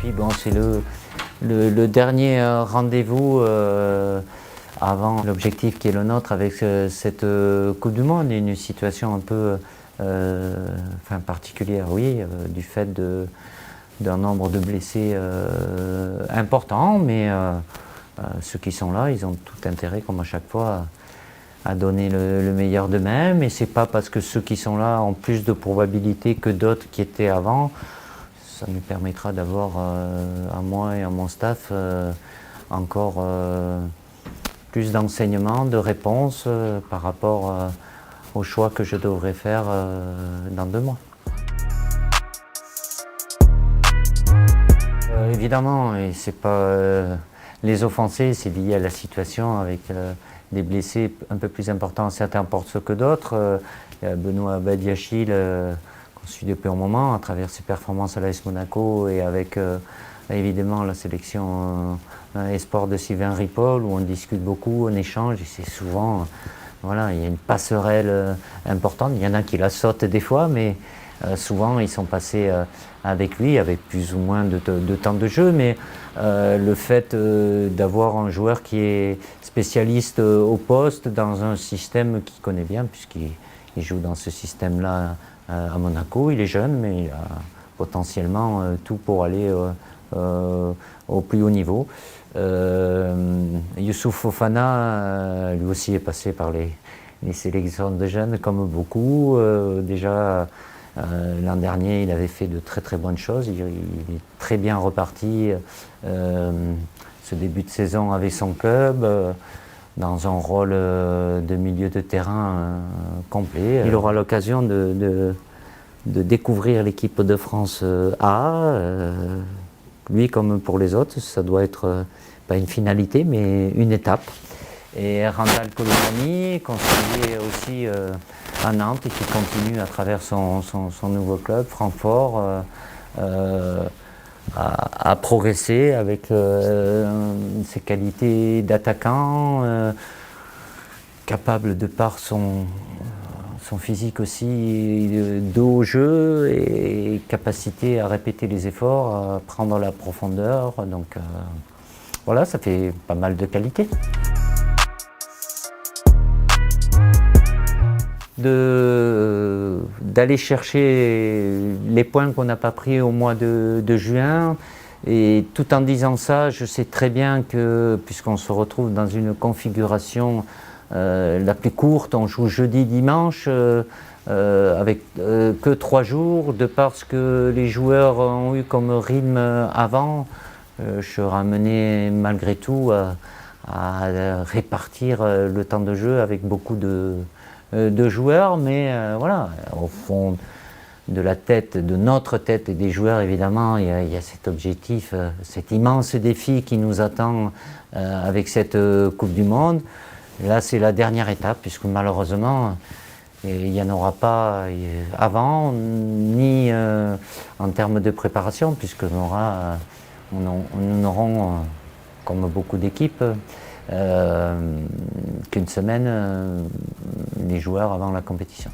puis bon, c'est le dernier rendez-vous avant l'objectif qui est le nôtre avec cette Coupe du Monde, une situation un peu particulière, oui, du fait d'un nombre de blessés important, mais ceux qui sont là, ils ont tout intérêt, comme à chaque fois, à donner le meilleur d'eux-mêmes. Et c'est pas parce que ceux qui sont là ont plus de probabilité que d'autres qui étaient avant. Ça nous permettra d'avoir, à moi et à mon staff, encore plus d'enseignements, de réponses par rapport au choix que je devrais faire dans 2 mois. Évidemment, et c'est pas les offensés, c'est lié à la situation avec des blessés un peu plus importants, certains portent que d'autres. Il y a Benoît Badiachil, qu'on suit depuis un moment, à travers ses performances à l'AS Monaco et avec évidemment la sélection Esport de Sylvain Ripoll, où on discute beaucoup, on échange, et c'est souvent, voilà, il y a une passerelle importante. Il y en a qui la sautent des fois, mais souvent ils sont passés avec lui, avec plus ou moins de temps de jeu, mais le fait d'avoir un joueur qui est spécialiste au poste dans un système qu'il connaît bien, puisqu'il joue dans ce système-là à Monaco, il est jeune, mais il a potentiellement tout pour aller au plus haut niveau. Youssouf Fofana, lui aussi est passé par les sélections de jeunes, comme beaucoup. Déjà, l'an dernier, il avait fait de très très bonnes choses. Il est très bien reparti ce début de saison avec son club, dans un rôle de milieu de terrain complet. Il aura l'occasion de découvrir l'équipe de France A. Lui, comme pour les autres, ça doit être pas une finalité, mais une étape. Et Randal Colomani, conseiller aussi à Nantes et qui continue à travers son nouveau club, Francfort, à progresser avec ses qualités d'attaquant, capable de par son physique aussi de haut jeu et capacité à répéter les efforts, à prendre la profondeur. Donc voilà, ça fait pas mal de qualités. D'aller chercher les points qu'on n'a pas pris au mois de juin, et tout en disant ça, je sais très bien que, puisqu'on se retrouve dans une configuration la plus courte, on joue jeudi-dimanche avec que 3 jours, de par ce que les joueurs ont eu comme rythme avant, je serai amené malgré tout à répartir le temps de jeu avec beaucoup de joueurs, mais voilà, au fond de la tête, de notre tête et des joueurs, évidemment, il y a cet objectif, cet immense défi qui nous attend avec cette Coupe du Monde. Là, c'est la dernière étape, puisque malheureusement, il n'y en aura pas avant, ni en termes de préparation, puisque nous n'aurons, comme beaucoup d'équipes, qu'une semaine les joueurs avant la compétition.